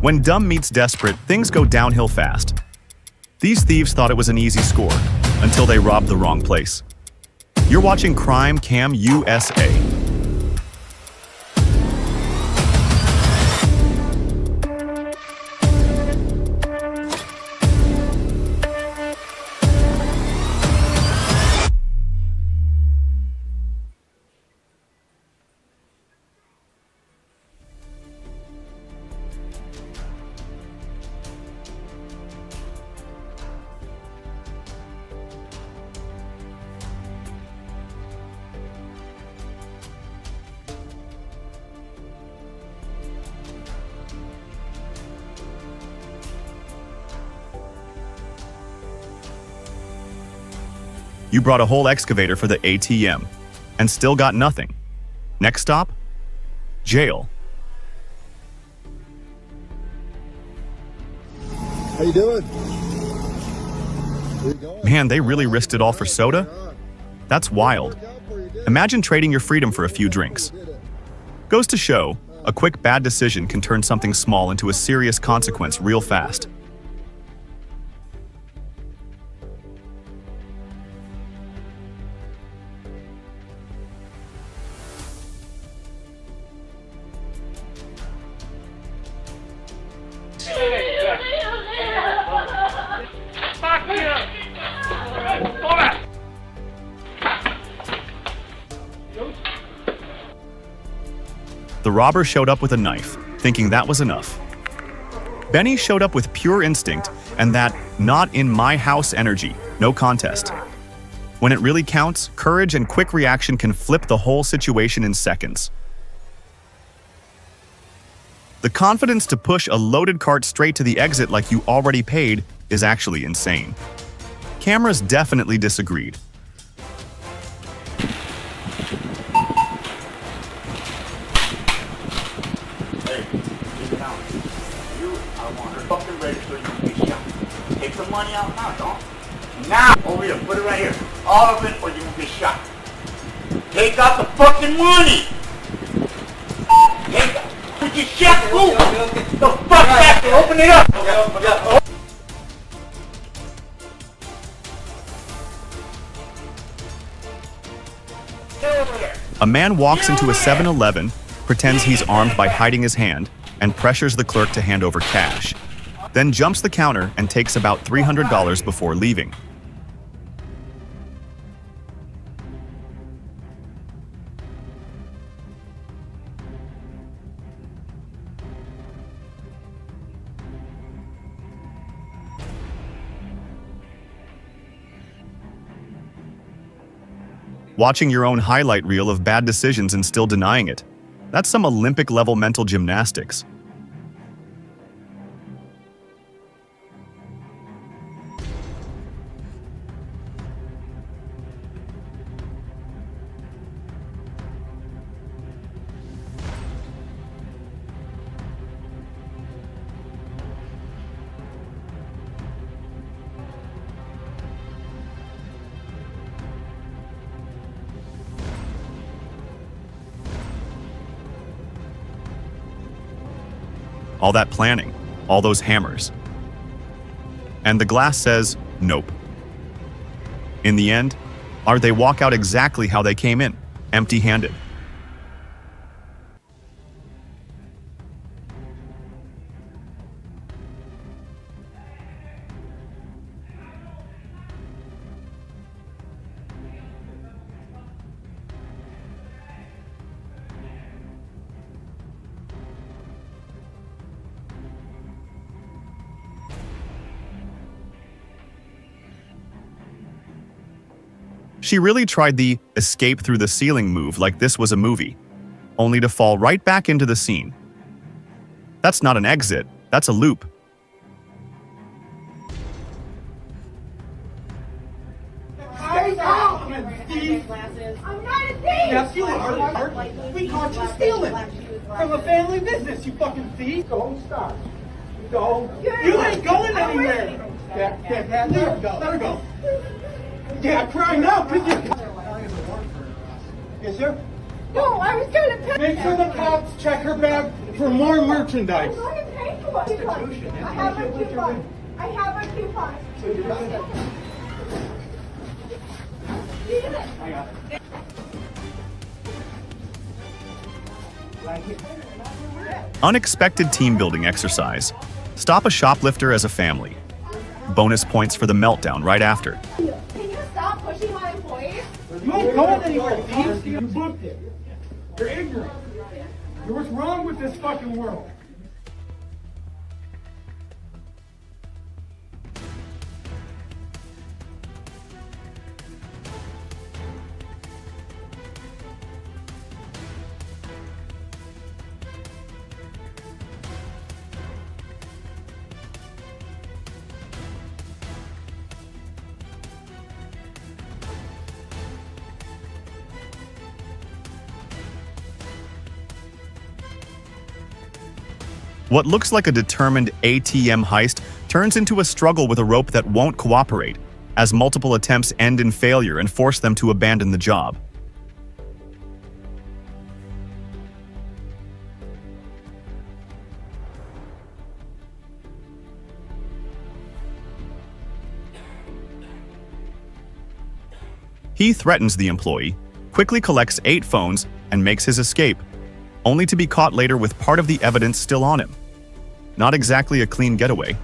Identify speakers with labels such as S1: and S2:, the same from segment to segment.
S1: When dumb meets desperate, things go downhill fast. These thieves thought it was an easy score, until they robbed the wrong place. You're watching Crime Cam USA. You brought a whole excavator for the ATM and still got nothing. Next stop? Jail.
S2: How you doing? Where you going?
S1: Man, they really risked it all for soda? That's wild. Imagine trading your freedom for a few drinks. Goes to show, a quick bad decision can turn something small into a serious consequence real fast. The robber showed up with a knife, thinking that was enough. Benny showed up with pure instinct and that not in my house energy, no contest. When it really counts, courage and quick reaction can flip the whole situation in seconds. The confidence to push a loaded cart straight to the exit like you already paid is actually insane. Cameras definitely disagreed.
S3: Take the money out now, don't. Now, over here, put it right here. All of it or you will get shot. Take out the fucking money! Take out. Put your shit, move! The fuck back there, open it up!
S1: A man walks into a 7-Eleven, pretends he's armed by hiding his hand, and pressures the clerk to hand over cash. Then jumps the counter and takes about $300 before leaving. Watching your own highlight reel of bad decisions and still denying it. That's some Olympic-level mental gymnastics. All that planning, all those hammers. And the glass says, nope. In the end, they walk out exactly how they came in, empty-handed. She really tried the escape through the ceiling move like this was a movie, only to fall right back into the scene. That's not an exit, that's a loop.
S4: Stay down, you thief! I'm not a thief! Yes, you are. We caught you stealing from a family business, you fucking thief! Don't stop. Go. You ain't going anywhere! Yeah, leave. Let her go. Yeah, cry now, could you? Yes, sir?
S5: No, I was going to pay.
S4: Make sure the cops check her bag for more merchandise.
S5: I'm going to pay for
S4: Prostitution.
S5: I have a coupon. I have a coupon.
S4: So you're gonna... I got it. Like it.
S1: Unexpected team building exercise. Stop a shoplifter as a family. Bonus points for the meltdown right after.
S5: Can you stop pushing my employees?
S4: You ain't going anywhere, Thieves. You booked it. You're ignorant. You're what's wrong with this fucking world.
S1: What looks like a determined ATM heist turns into a struggle with a rope that won't cooperate, as multiple attempts end in failure and force them to abandon the job. He threatens the employee, quickly collects 8 phones, and makes his escape, only to be caught later with part of the evidence still on him. Not exactly a clean getaway.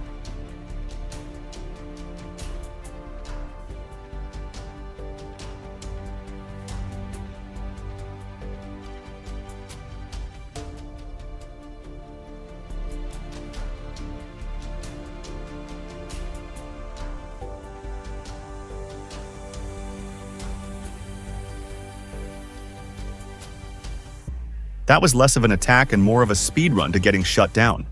S1: That was less of an attack and more of a speed run to getting shut down.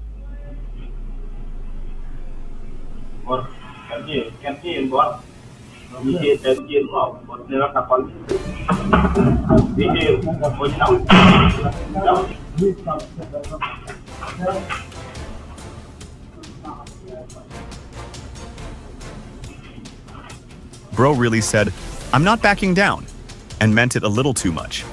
S1: Bro really said, "I'm not backing down," and meant it a little too much.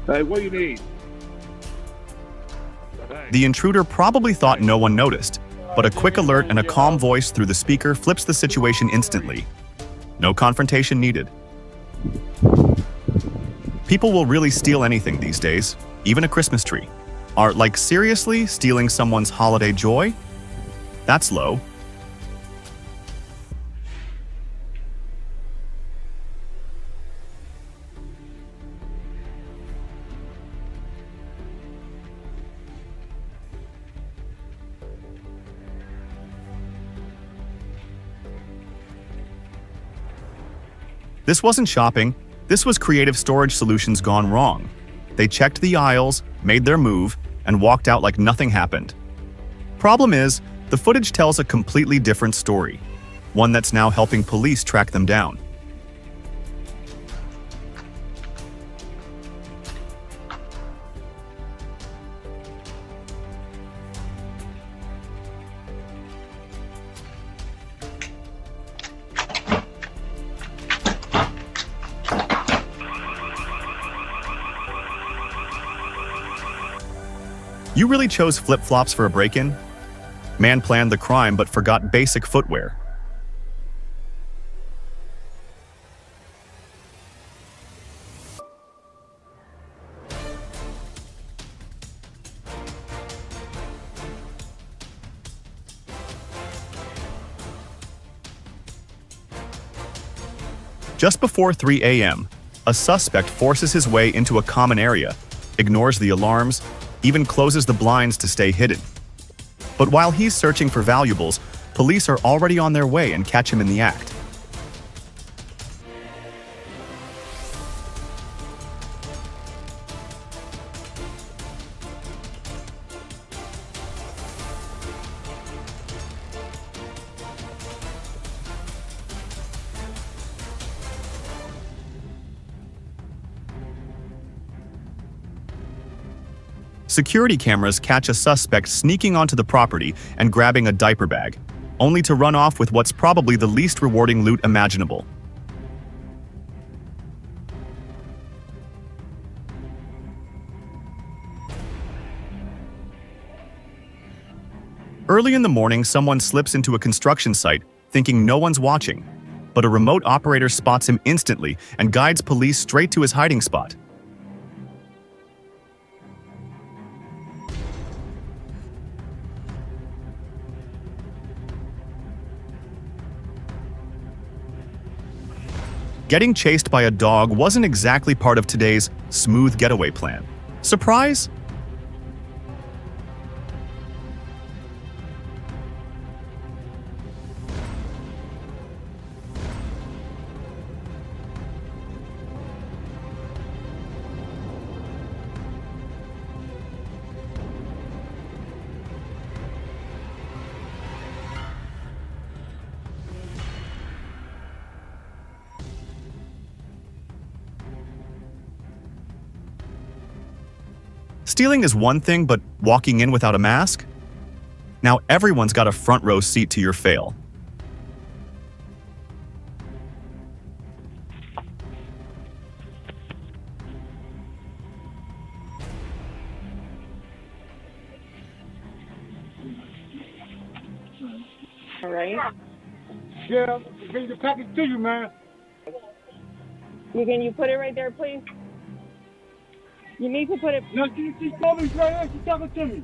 S2: Hey, what do you need?
S1: The intruder probably thought no one noticed, but a quick alert and a calm voice through the speaker flips the situation instantly. No confrontation needed. People will really steal anything these days, even a Christmas tree. Are, like, seriously stealing someone's holiday joy? That's low. This wasn't shopping, this was creative storage solutions gone wrong. They checked the aisles, made their move, and walked out like nothing happened. Problem is, the footage tells a completely different story, one that's now helping police track them down. You really chose flip-flops for a break-in? Man planned the crime but forgot basic footwear. Just before 3 a.m., a suspect forces his way into a common area, ignores the alarms, even closes the blinds to stay hidden. But while he's searching for valuables, police are already on their way and catch him in the act. Security cameras catch a suspect sneaking onto the property and grabbing a diaper bag, only to run off with what's probably the least rewarding loot imaginable. Early in the morning, someone slips into a construction site, thinking no one's watching, but a remote operator spots him instantly and guides police straight to his hiding spot. Getting chased by a dog wasn't exactly part of today's smooth getaway plan. Surprise? Stealing is one thing, but walking in without a mask? Now everyone's got a front row seat to your fail.
S6: All right.
S4: Yeah, bring the package to you, man.
S6: Can you put it right there, please? You need to put it.
S4: No, she's calling me right here. She's talking to me.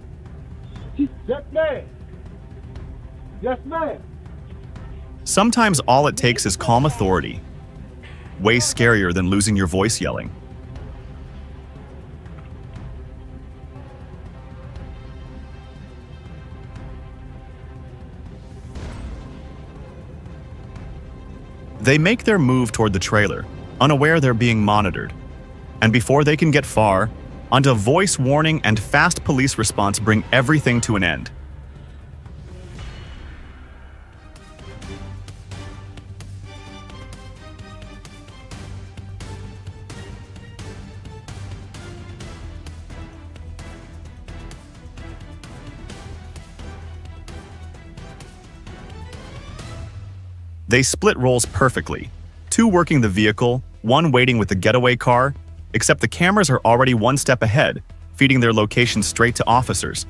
S4: Yes, ma'am. Yes, ma'am.
S1: Sometimes all it takes is calm authority. Way scarier than losing your voice yelling. They make their move toward the trailer, unaware they're being monitored. And before they can get far, onto voice warning and fast police response bring everything to an end. They split roles perfectly, two working the vehicle, one waiting with the getaway car, except the cameras are already one step ahead, feeding their location straight to officers.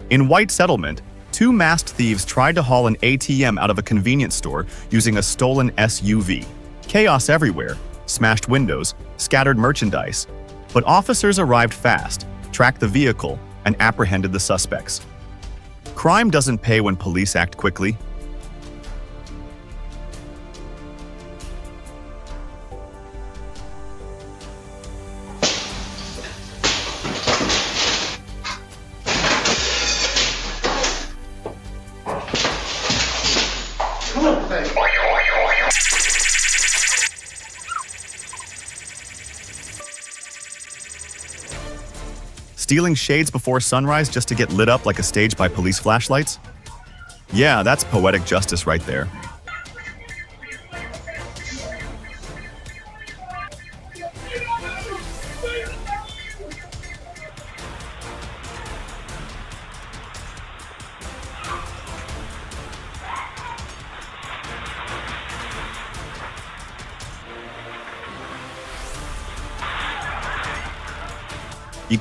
S1: In White Settlement, two masked thieves tried to haul an ATM out of a convenience store using a stolen SUV. Chaos everywhere, smashed windows, scattered merchandise. But officers arrived fast, tracked the vehicle, and apprehended the suspects. Crime doesn't pay when police act quickly. Stealing shades before sunrise just to get lit up like a stage by police flashlights? Yeah, that's poetic justice right there.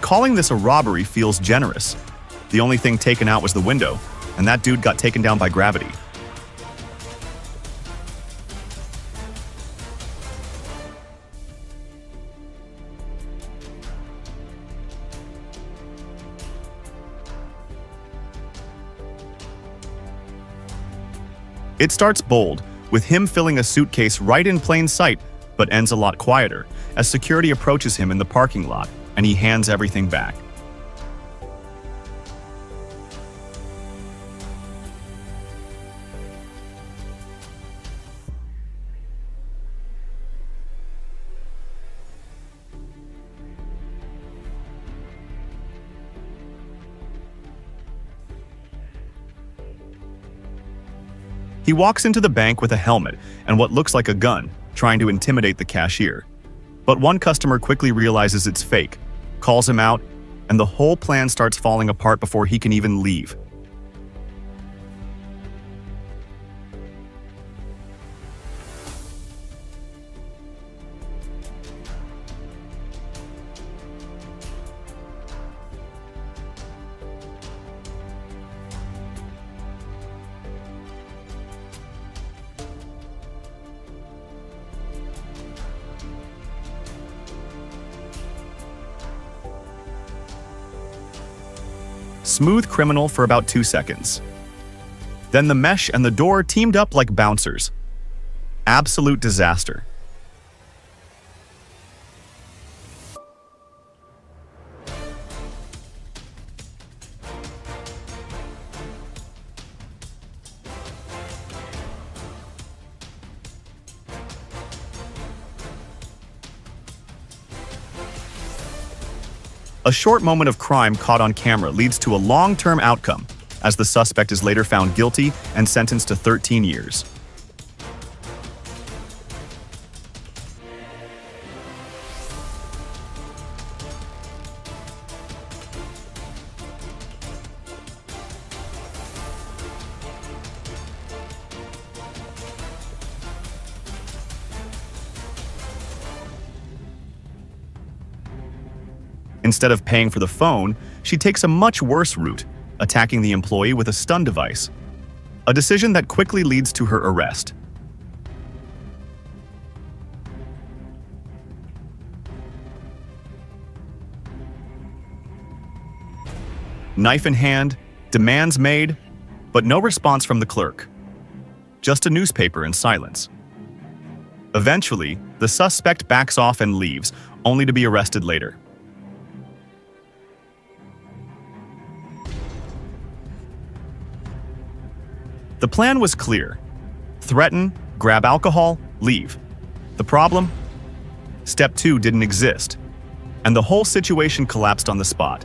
S1: Calling this a robbery feels generous. The only thing taken out was the window, and that dude got taken down by gravity. It starts bold, with him filling a suitcase right in plain sight, but ends a lot quieter as security approaches him in the parking lot and he hands everything back. He walks into the bank with a helmet and what looks like a gun, trying to intimidate the cashier. But one customer quickly realizes it's fake, calls him out, and the whole plan starts falling apart before he can even leave. Smooth criminal for about 2 seconds. Then the mesh and the door teamed up like bouncers. Absolute disaster. A short moment of crime caught on camera leads to a long-term outcome, as the suspect is later found guilty and sentenced to 13 years. Instead of paying for the phone, she takes a much worse route, attacking the employee with a stun device. A decision that quickly leads to her arrest. Knife in hand, demands made, but no response from the clerk. Just a newspaper and silence. Eventually, the suspect backs off and leaves, only to be arrested later. The plan was clear. Threaten, grab alcohol, leave. The problem? Step 2 didn't exist, and the whole situation collapsed on the spot.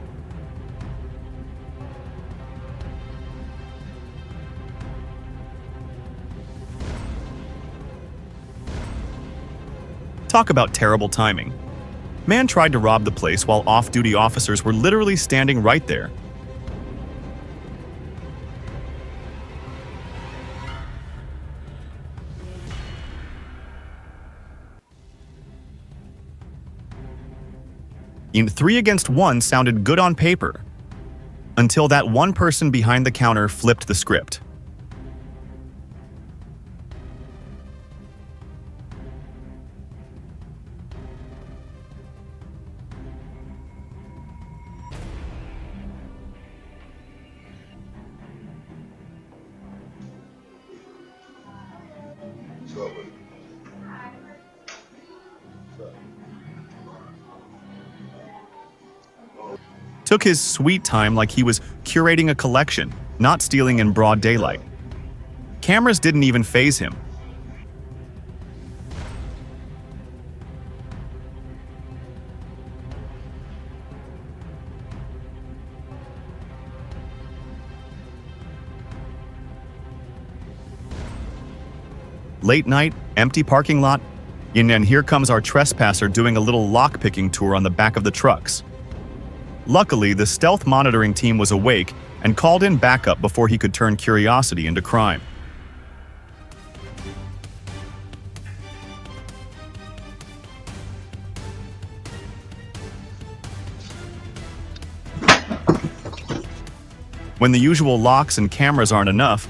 S1: Talk about terrible timing. Man tried to rob the place while off-duty officers were literally standing right there. In 3 against 1 sounded good on paper, until that one person behind the counter flipped the script. Took his sweet time like he was curating a collection, not stealing in broad daylight. Cameras didn't even faze him. Late night, empty parking lot, and here comes our trespasser doing a little lock-picking tour on the back of the trucks. Luckily, the stealth monitoring team was awake and called in backup before he could turn curiosity into crime. When the usual locks and cameras aren't enough,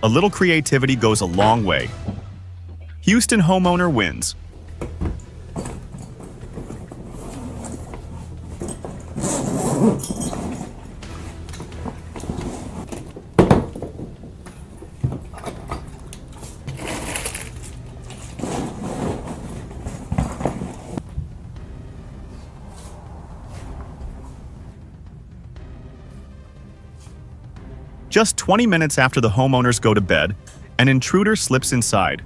S1: a little creativity goes a long way. Houston homeowner wins. Just 20 minutes after the homeowners go to bed, an intruder slips inside.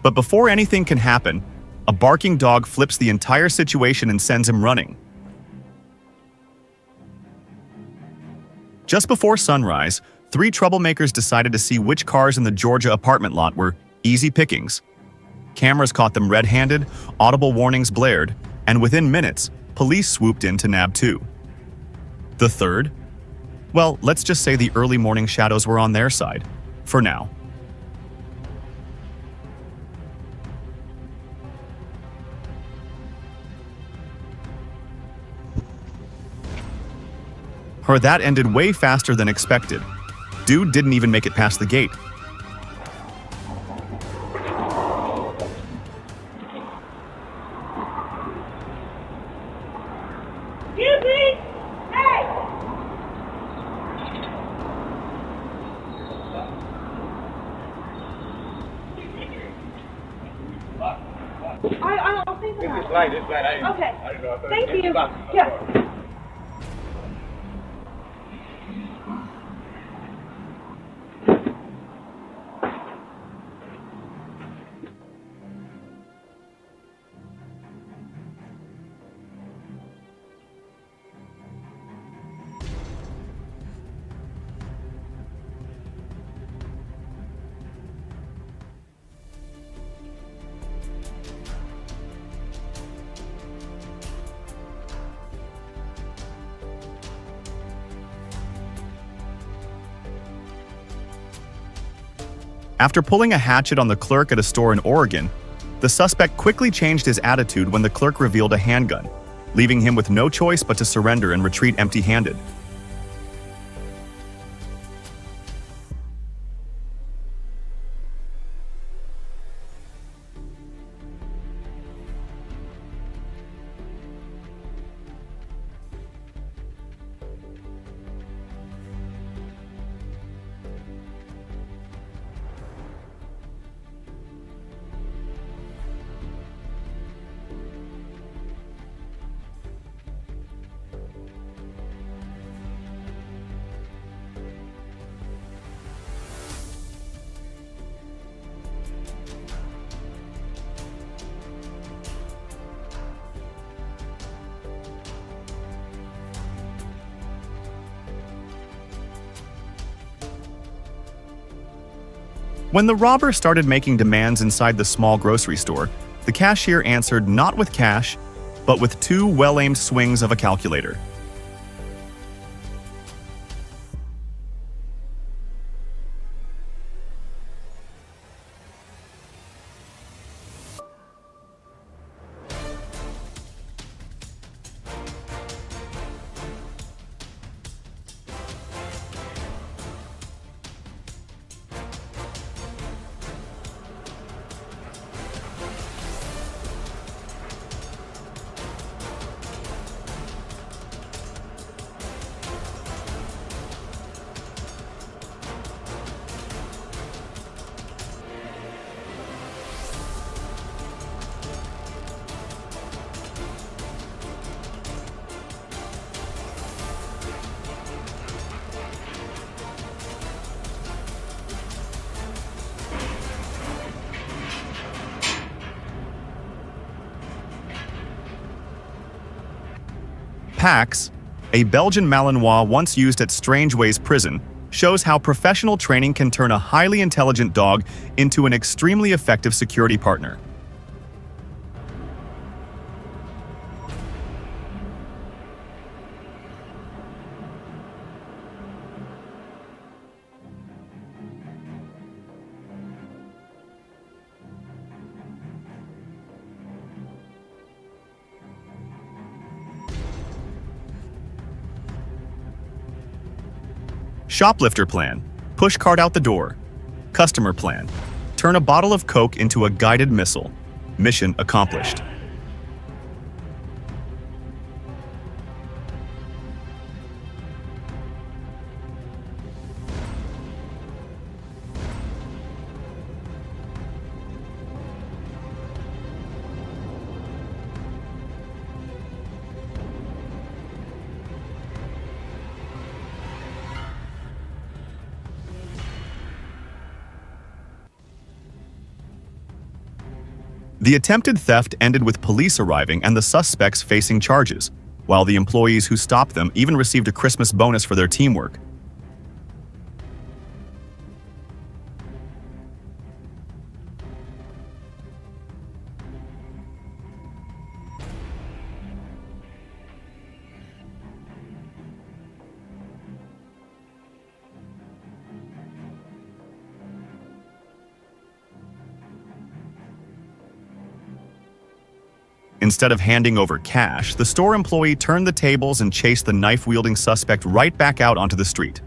S1: But before anything can happen, a barking dog flips the entire situation and sends him running. Just before sunrise, 3 troublemakers decided to see which cars in the Georgia apartment lot were easy pickings. Cameras caught them red-handed, audible warnings blared, and within minutes, police swooped in to nab 2. The third? Well, let's just say the early morning shadows were on their side, for now. Or that ended way faster than expected. Dude didn't even make it past the gate.
S5: Excuse me! Hey! I'll think about it.
S2: This light.
S5: Okay.
S2: I didn't know.
S5: Thank you. Yeah.
S1: After pulling a hatchet on the clerk at a store in Oregon, the suspect quickly changed his attitude when the clerk revealed a handgun, leaving him with no choice but to surrender and retreat empty-handed. When the robber started making demands inside the small grocery store, the cashier answered not with cash, but with 2 well-aimed swings of a calculator. Pax, a Belgian Malinois once used at Strangeways prison, shows how professional training can turn a highly intelligent dog into an extremely effective security partner. Shoplifter plan. Push cart out the door. Customer plan. Turn a bottle of Coke into a guided missile. Mission accomplished. The attempted theft ended with police arriving and the suspects facing charges, while the employees who stopped them even received a Christmas bonus for their teamwork. Instead of handing over cash, the store employee turned the tables and chased the knife-wielding suspect right back out onto the street.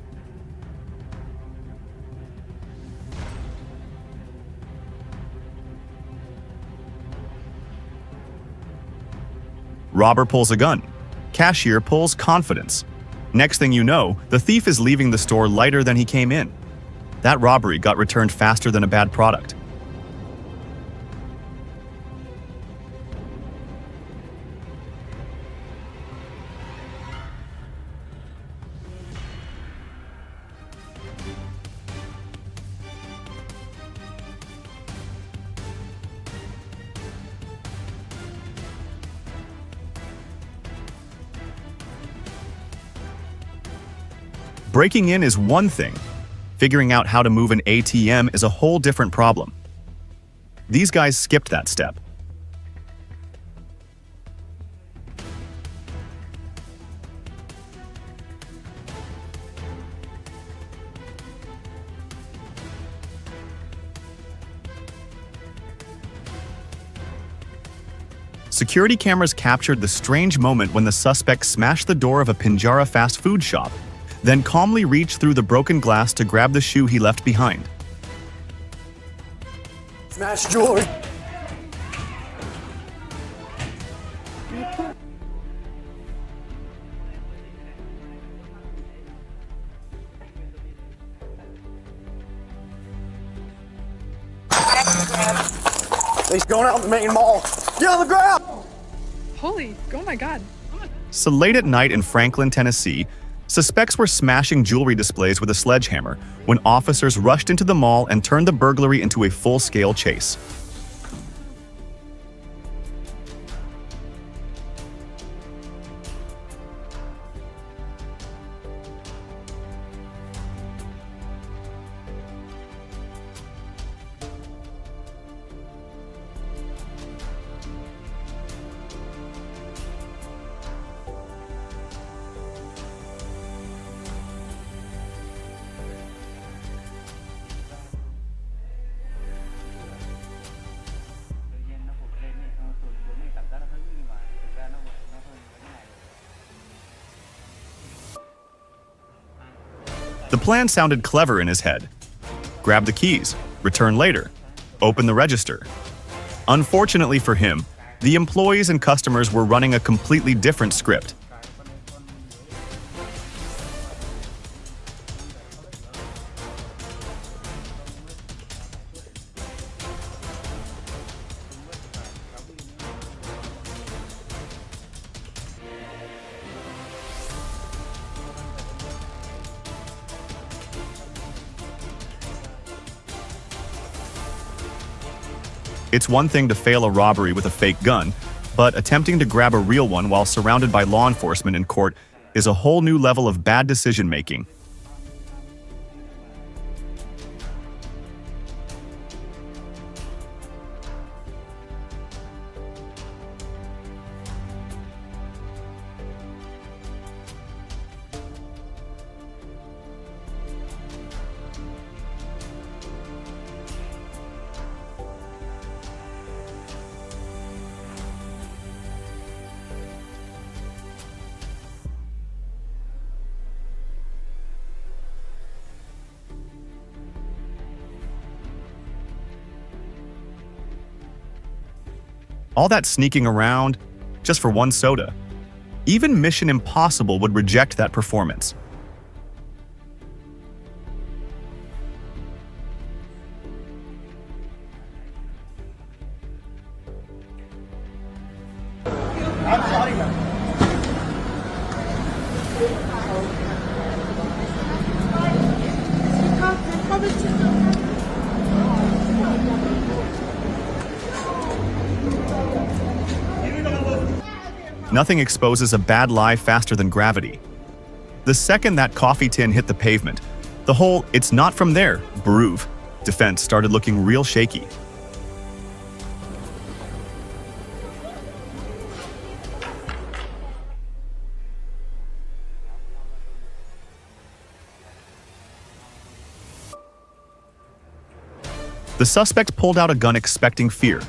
S1: Robber pulls a gun. Cashier pulls confidence. Next thing you know, the thief is leaving the store lighter than he came in. That robbery got returned faster than a bad product. Breaking in is one thing. Figuring out how to move an ATM is a whole different problem. These guys skipped that step. Security cameras captured the strange moment when the suspect smashed the door of a Pinjara fast food shop, then calmly reached through the broken glass to grab the shoe he left behind.
S2: Smash jewelry. He's going out in the main mall. Get on the ground!
S7: Holy, oh my God.
S1: So late at night in Franklin, Tennessee, suspects were smashing jewelry displays with a sledgehammer when officers rushed into the mall and turned the burglary into a full-scale chase. The plan sounded clever in his head. Grab the keys, return later, open the register. Unfortunately for him, the employees and customers were running a completely different script. It's one thing to fail a robbery with a fake gun, but attempting to grab a real one while surrounded by law enforcement in court is a whole new level of bad decision-making. All that sneaking around, just for one soda. Even Mission Impossible would reject that performance. Nothing exposes a bad lie faster than gravity. The second that coffee tin hit the pavement, the whole "it's not from there" Beruv defense started looking real shaky. The suspect pulled out a gun expecting fear,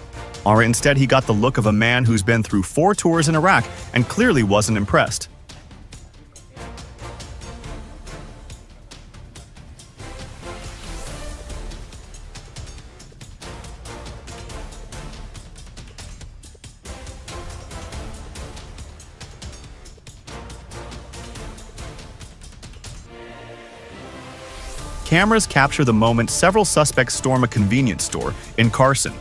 S1: or instead he got the look of a man who's been through 4 tours in Iraq and clearly wasn't impressed. Cameras capture the moment several suspects storm a convenience store in Carson,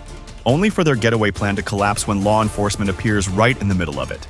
S1: only for their getaway plan to collapse when law enforcement appears right in the middle of it.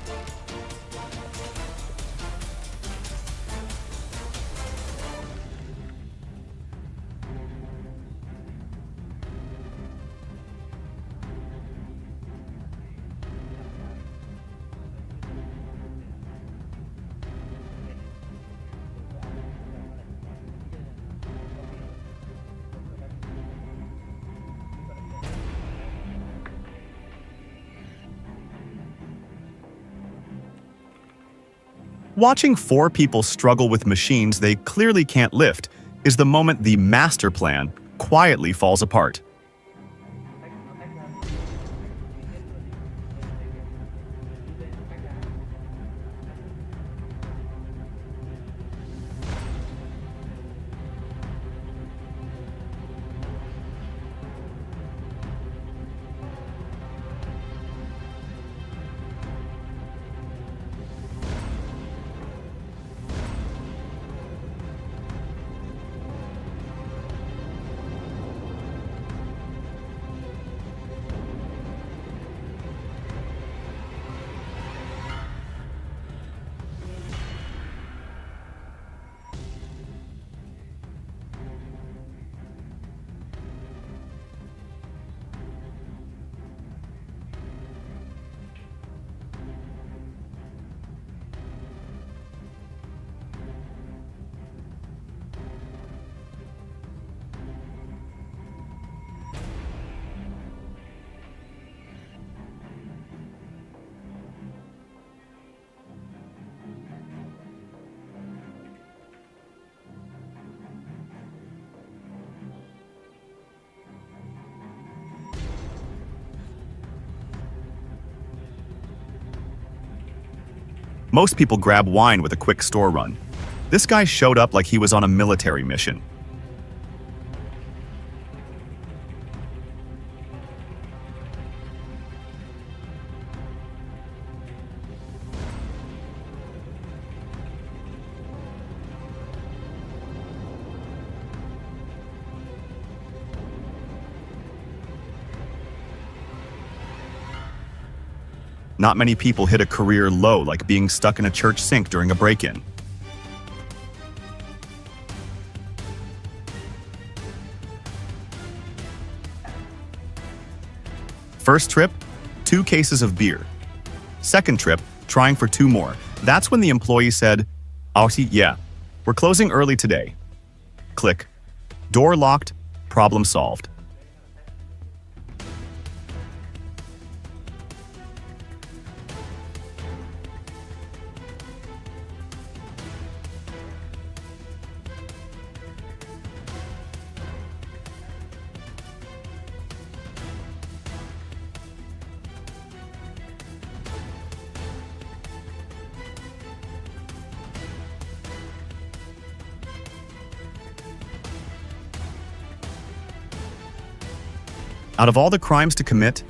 S1: Watching 4 people struggle with machines they clearly can't lift is the moment the master plan quietly falls apart. Most people grab wine with a quick store run. This guy showed up like he was on a military mission. Not many people hit a career low like being stuck in a church sink during a break-in. First trip, 2 cases of beer. Second trip, trying for 2 more. That's when the employee said, "Outie, yeah, we're closing early today." Click. Door locked, problem solved. Out of all the crimes to commit,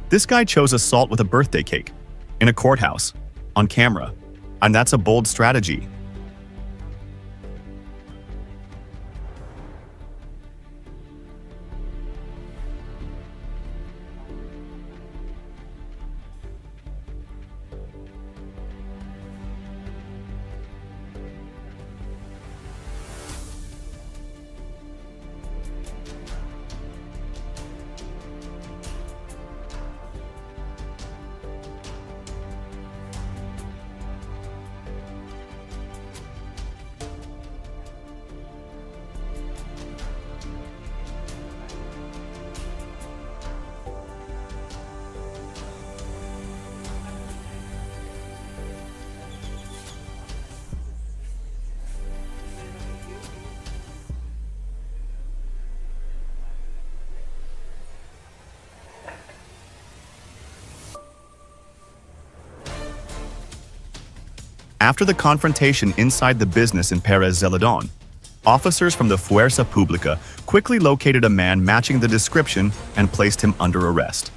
S1: this guy chose assault with a birthday cake, in a courthouse, on camera, and that's a bold strategy. After the confrontation inside the business in Perez Zeledon, officers from the Fuerza Pública quickly located a man matching the description and placed him under arrest.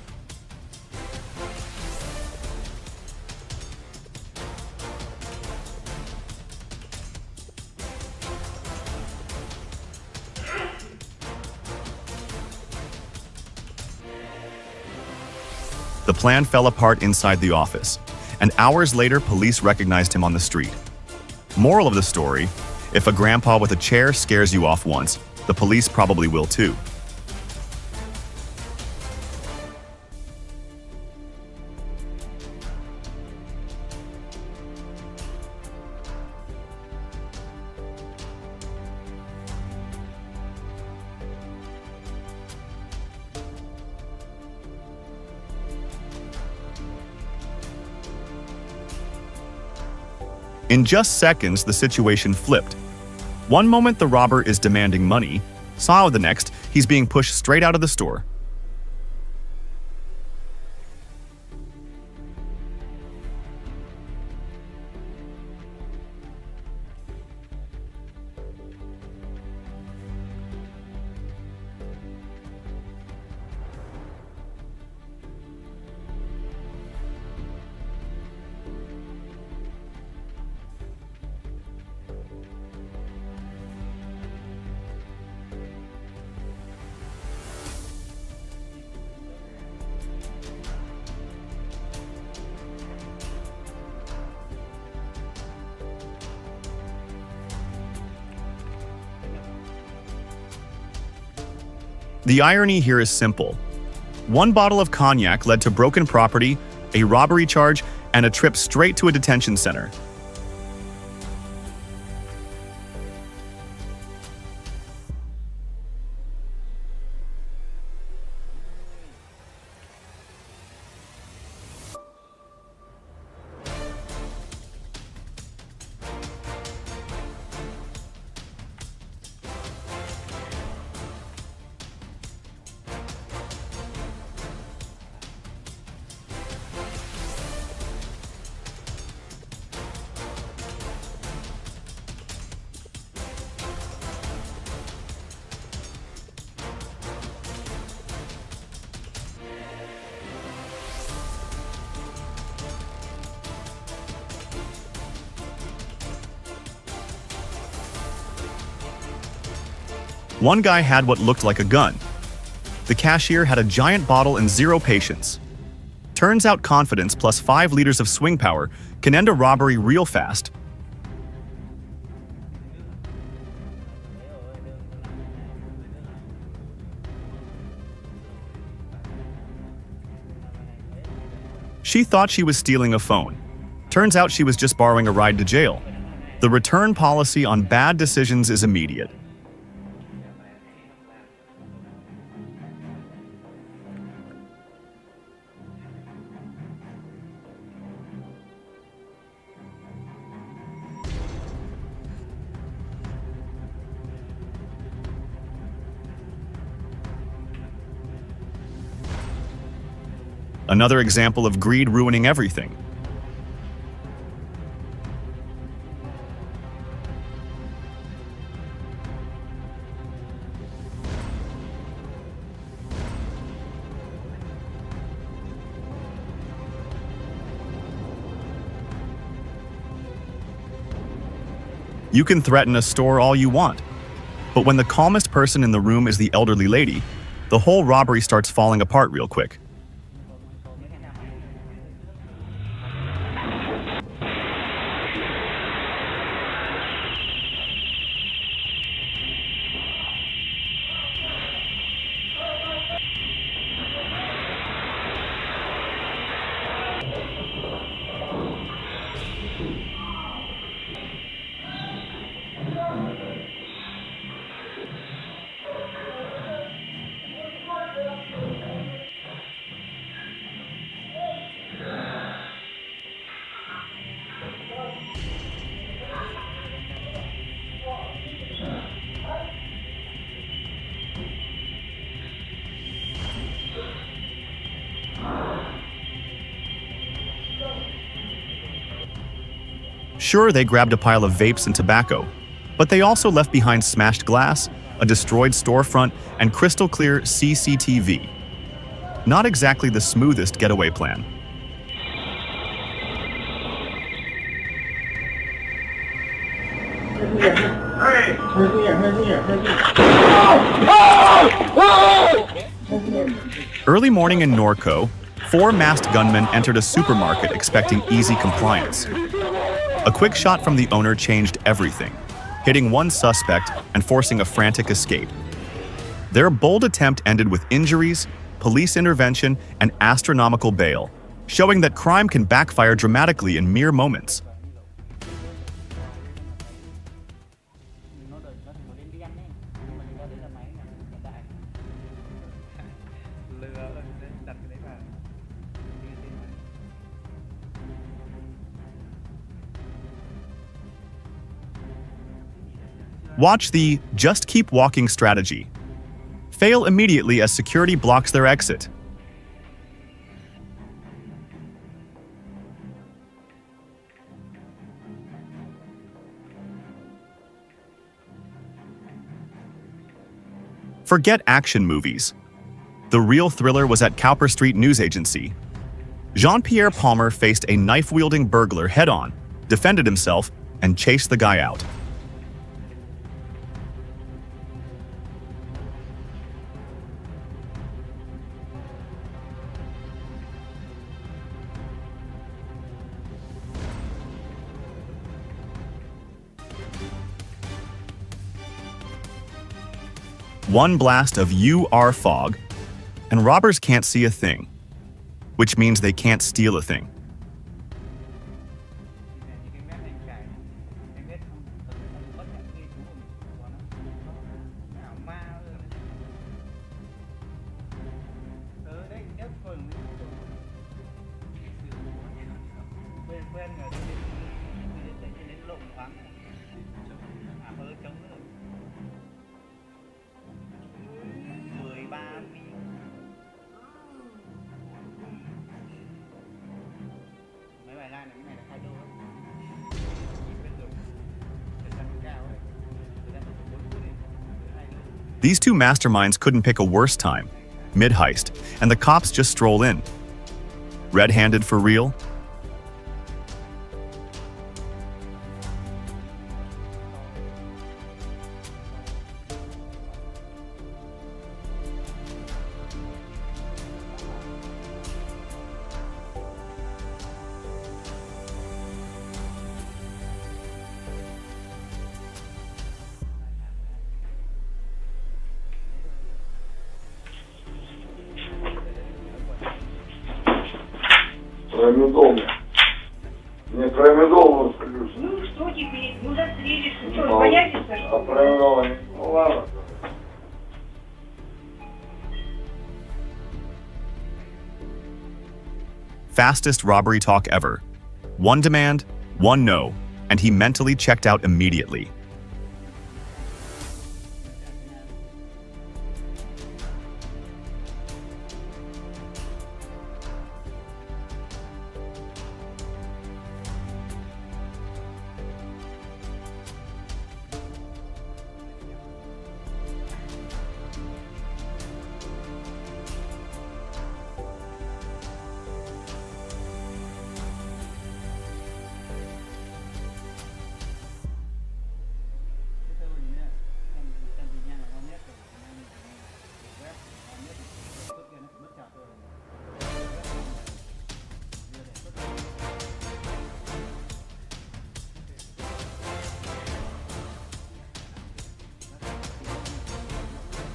S1: The plan fell apart inside the office, and hours later police recognized him on the street. Moral of the story, if a grandpa with a chair scares you off once, the police probably will too. In just seconds, the situation flipped. One moment the robber is demanding money, saw the next, he's being pushed straight out of the store. The irony here is simple. One bottle of cognac led to broken property, a robbery charge, and a trip straight to a detention center. One guy had what looked like a gun. The cashier had a giant bottle and zero patience. Turns out confidence plus 5 liters of swing power can end a robbery real fast. She thought she was stealing a phone. Turns out she was just borrowing a ride to jail. The return policy on bad decisions is immediate. Another example of greed ruining everything. You can threaten a store all you want, but when the calmest person in the room is the elderly lady, the whole robbery starts falling apart real quick. Sure, they grabbed a pile of vapes and tobacco, but they also left behind smashed glass, a destroyed storefront, and crystal clear CCTV. Not exactly the smoothest getaway plan. Early morning in Norco, 4 masked gunmen entered a supermarket expecting easy compliance. A quick shot from the owner changed everything, hitting one suspect and forcing a frantic escape. Their bold attempt ended with injuries, police intervention, and astronomical bail, showing that crime can backfire dramatically in mere moments. Watch the just keep walking strategy. Fail immediately as security blocks their exit. Forget action movies. The real thriller was at Cowper Street News Agency. Jean-Pierre Palmer faced a knife-wielding burglar head-on, defended himself, and chased the guy out. One blast of UR fog, and robbers can't see a thing, which means they can't steal a thing. These two masterminds couldn't pick a worse time, mid-heist, and the cops just stroll in. Red-handed for real?
S2: Пройми долго. Не пройми долго, скажу.
S5: Ну что теперь? Ну застрелишь. Что, боятишься, что ли?
S2: Пройми долго. Ну ладно.
S1: Fastest robbery talk ever. One demand, one no, and he mentally checked out immediately.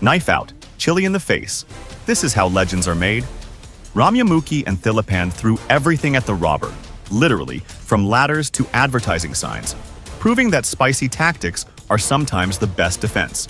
S1: Knife out, chili in the face. This is how legends are made. Ramyamuki and Thilipan threw everything at the robber, literally, from ladders to advertising signs, proving that spicy tactics are sometimes the best defense.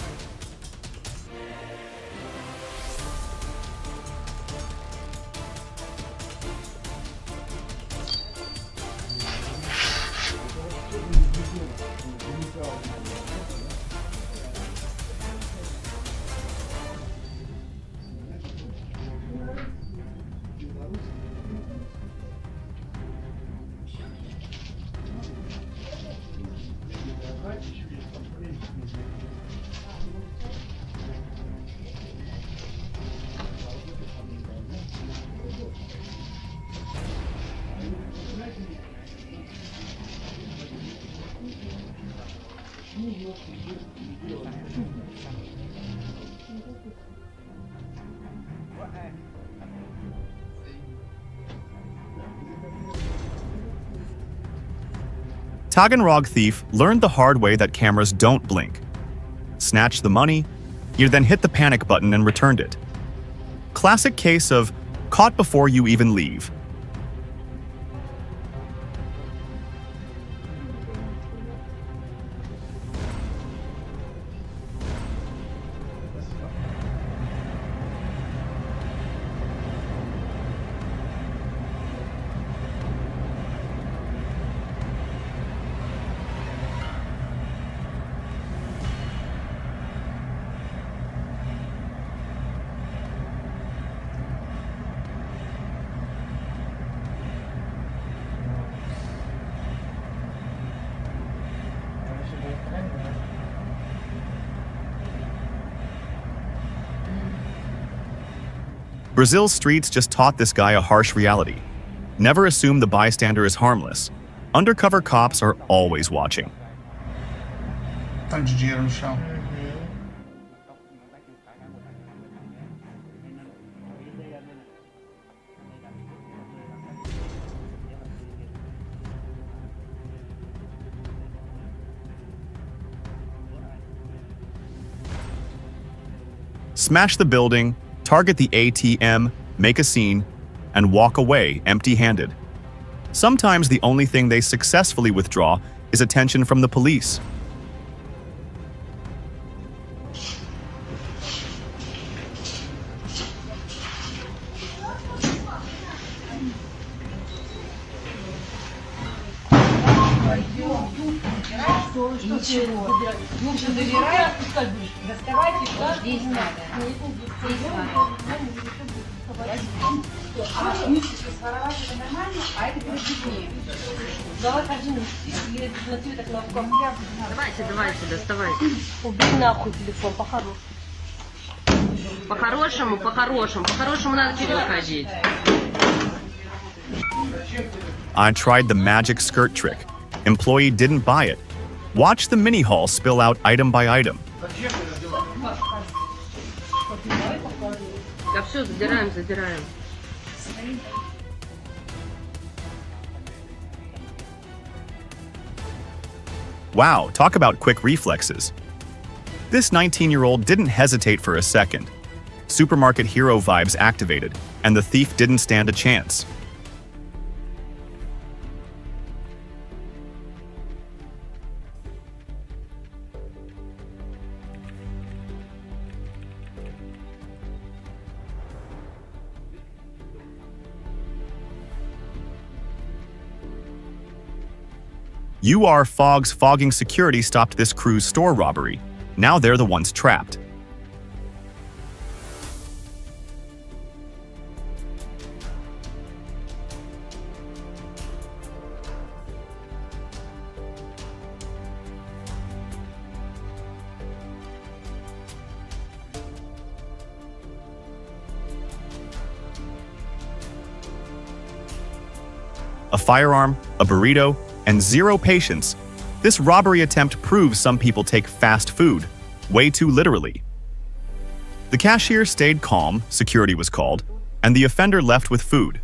S1: Taganrog thief learned the hard way that cameras don't blink. Snatched the money, you then hit the panic button and returned it. Classic case of caught before you even leave. Brazil's streets just taught this guy a harsh reality. Never assume the bystander is harmless. Undercover cops are always watching.
S8: Tanto de dinheiro no chão.
S1: Smash the building, target the ATM, make a scene, and walk away empty-handed. Sometimes the only thing they successfully withdraw is attention from the police.
S9: Давайте, доставайте. Убей нахуй телефон, по-хорошему. По-хорошему надо переходить.
S1: I tried the magic skirt trick. Employee didn't buy it. Watch the mini haul spill out item by item.
S9: Да все, задираем.
S1: Wow, talk about quick reflexes. This 19-year-old didn't hesitate for a second. Supermarket hero vibes activated, and the thief didn't stand a chance. Fog's fogging security stopped this crew's store robbery. Now they're the ones trapped. A firearm, a burrito, and zero patience. This robbery attempt proves some people take fast food way too literally. The cashier stayed calm, security was called, and the offender left with food,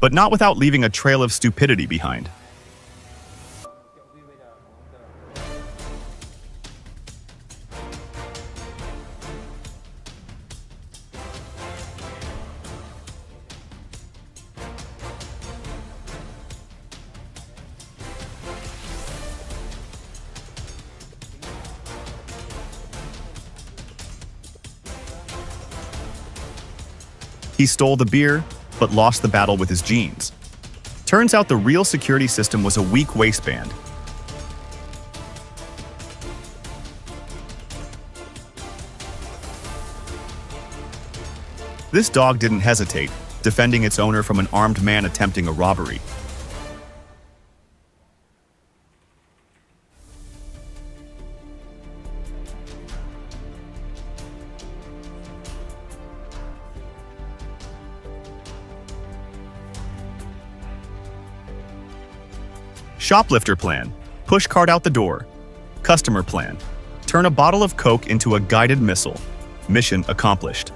S1: but not without leaving a trail of stupidity behind. He stole the beer, but lost the battle with his jeans. Turns out the real security system was a weak waistband. This dog didn't hesitate, defending its owner from an armed man attempting a robbery. Shoplifter plan. Push cart out the door. Customer plan. Turn a bottle of Coke into a guided missile. Mission accomplished.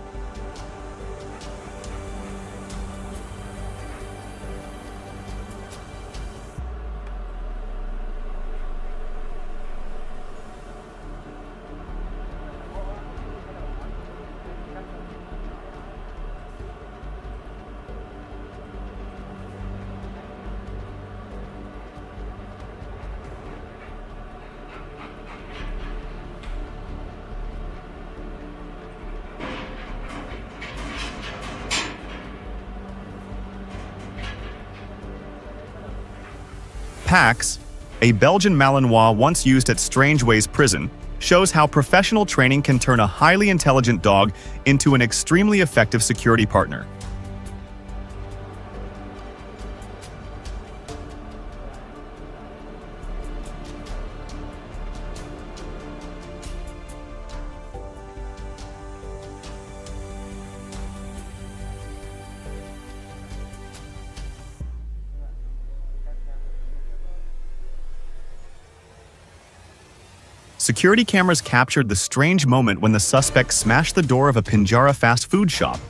S1: Pax, a Belgian Malinois once used at Strangeways prison, shows how professional training can turn a highly intelligent dog into an extremely effective security partner. Security cameras captured the strange moment when the suspect smashed the door of a Pinjara fast food shop,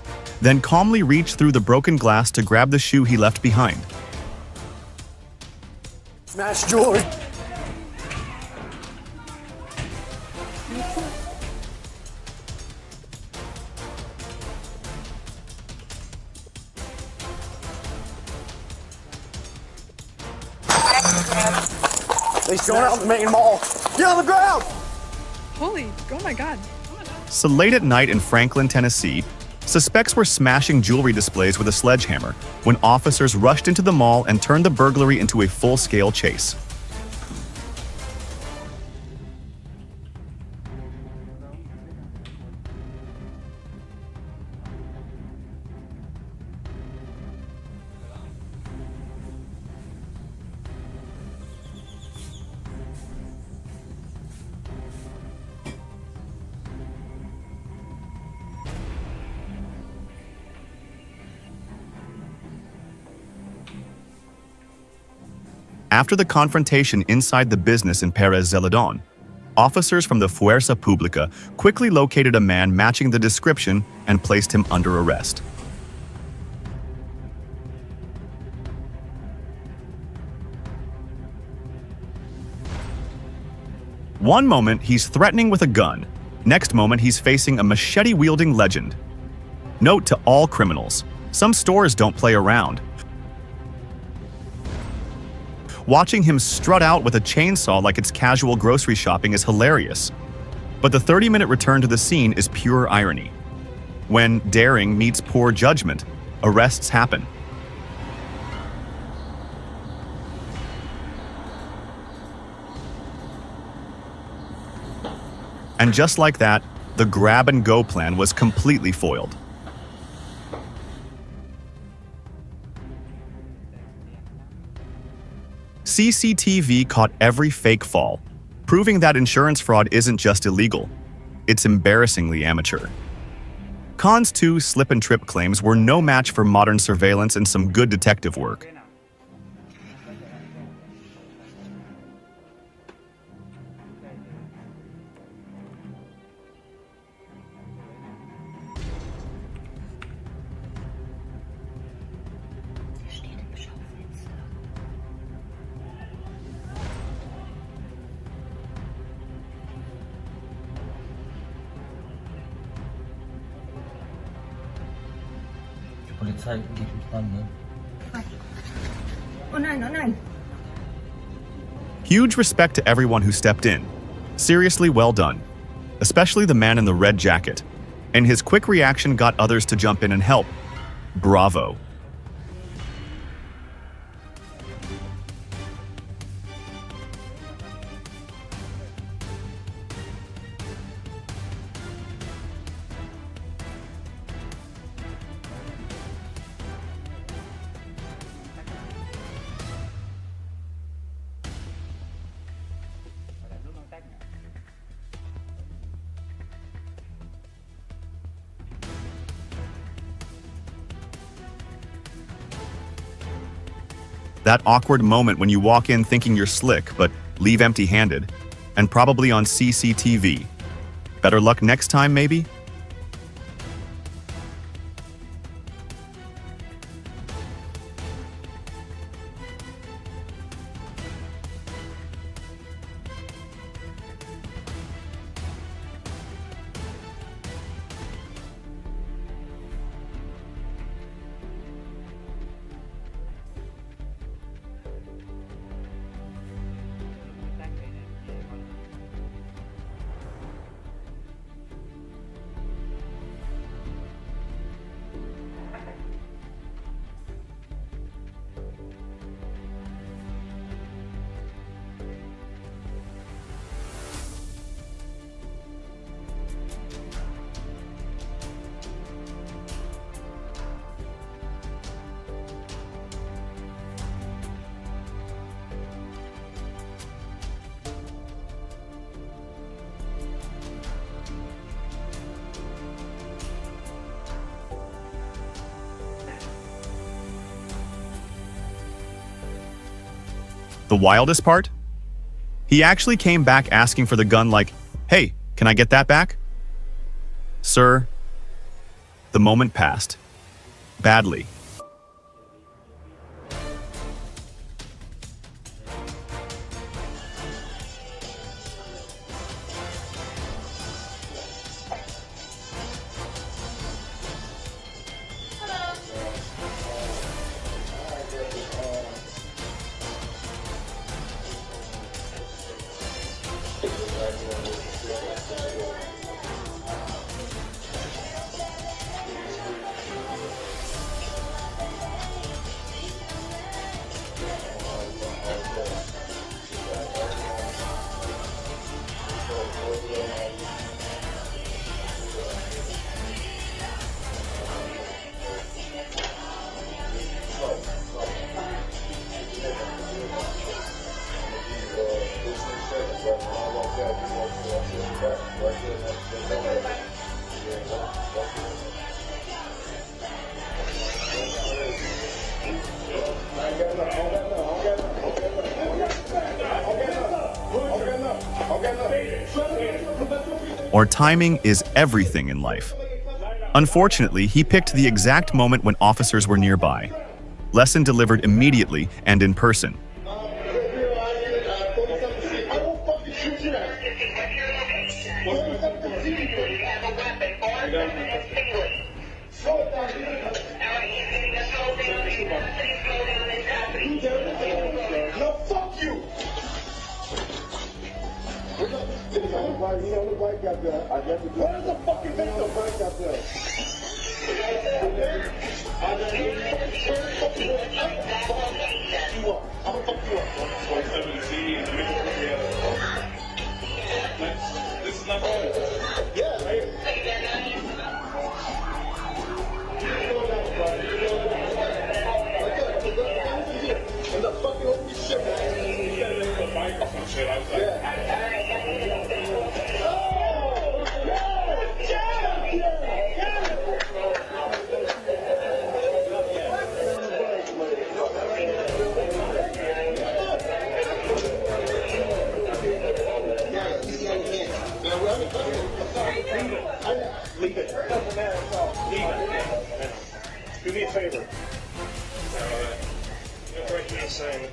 S1: then calmly reached through the broken glass to grab the shoe he left behind.
S2: Smash jewelry. They showing out the main mall. Get on the ground!
S7: Holy, oh my god.
S1: So late at night in Franklin, Tennessee, suspects were smashing jewelry displays with a sledgehammer when officers rushed into the mall and turned the burglary into a full-scale chase. After the confrontation inside the business in Perez Zeledon, officers from the Fuerza Pública quickly located a man matching the description and placed him under arrest. One moment, he's threatening with a gun. Next moment, he's facing a machete-wielding legend. Note to all criminals, some stores don't play around. Watching him strut out with a chainsaw like it's casual grocery shopping is hilarious. But the 30-minute return to the scene is pure irony. When daring meets poor judgment, arrests happen. And just like that, the grab-and-go plan was completely foiled. CCTV caught every fake fall, proving that insurance fraud isn't just illegal, it's embarrassingly amateur. Khan's 2 slip-and-trip claims were no match for modern surveillance and some good detective work.
S10: Polizei geht uns ran, ne?
S9: Oh nein, oh nein.
S1: Huge respect to everyone who stepped in. Seriously well done. Especially the man in the red jacket. And his quick reaction got others to jump in and help. Bravo. That awkward moment when you walk in thinking you're slick, but leave empty-handed, and probably on CCTV. Better luck next time, maybe? The wildest part? He actually came back asking for the gun like, "Hey, can I get that back?" Sir, the moment passed. Badly. Or timing is everything in life. Unfortunately, he picked the exact moment when officers were nearby. Lesson delivered immediately and in person.
S2: Where's the fucking victim? This is not bad. Yeah, right. And the fucking open shit. Leave it. Doesn't matter at all. Leave it. Do me a favor.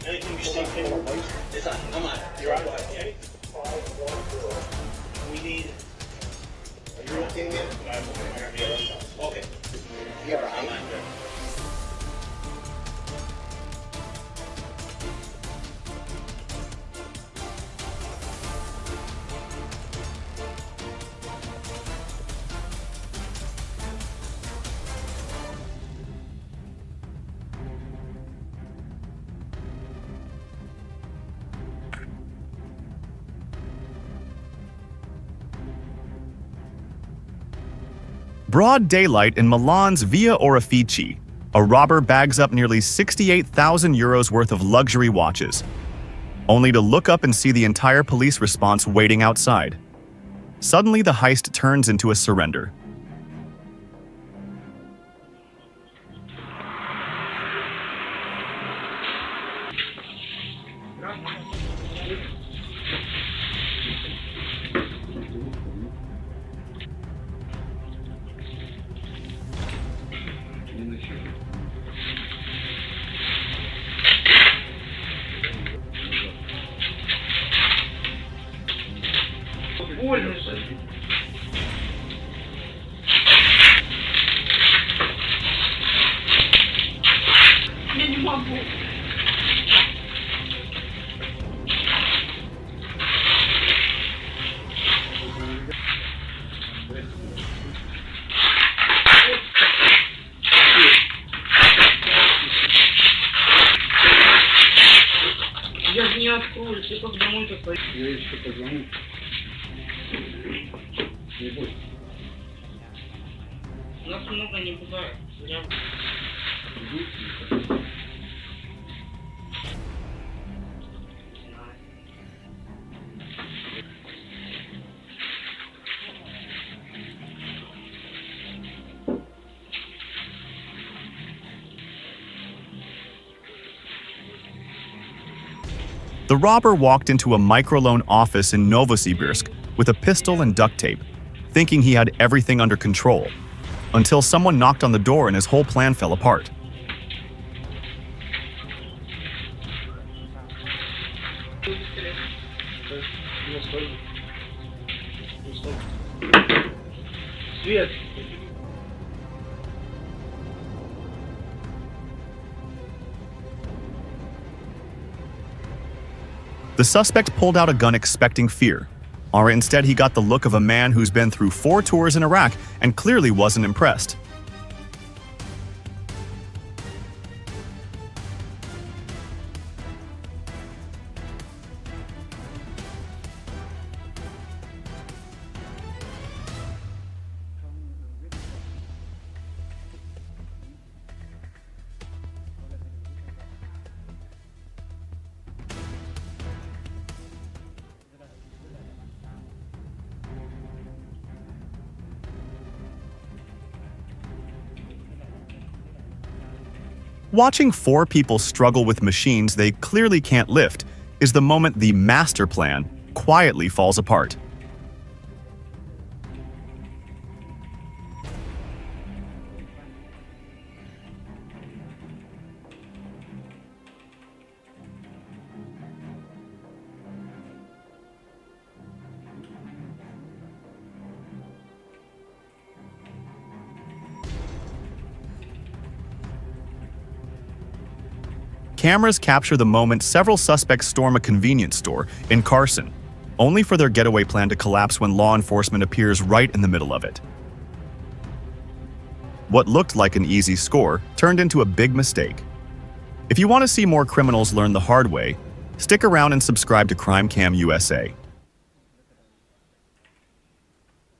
S2: Anything you see, it's on. I'm on. You're on. We need. Are you okay yet? Okay. Yeah, I'm on.
S1: Broad daylight in Milan's Via Orefici, a robber bags up nearly 68,000 euros worth of luxury watches, only to look up and see the entire police response waiting outside. Suddenly, the heist turns into a surrender.
S5: Я не могу. Я же не открою, ты как домой-то поедешь. Я еще позвоню. Не бойся. Нас много не бывает.
S1: The robber walked into a microloan office in Novosibirsk with a pistol and duct tape, thinking he had everything under control, until someone knocked on the door and his whole plan fell apart. The suspect pulled out a gun expecting fear, or instead he got the look of a man who's been through 4 tours in Iraq and clearly wasn't impressed. Watching 4 people struggle with machines they clearly can't lift is the moment the master plan quietly falls apart. Cameras capture the moment several suspects storm a convenience store in Carson, only for their getaway plan to collapse when law enforcement appears right in the middle of it. What looked like an easy score turned into a big mistake. If you want to see more criminals learn the hard way, stick around and subscribe to CrimeCam USA.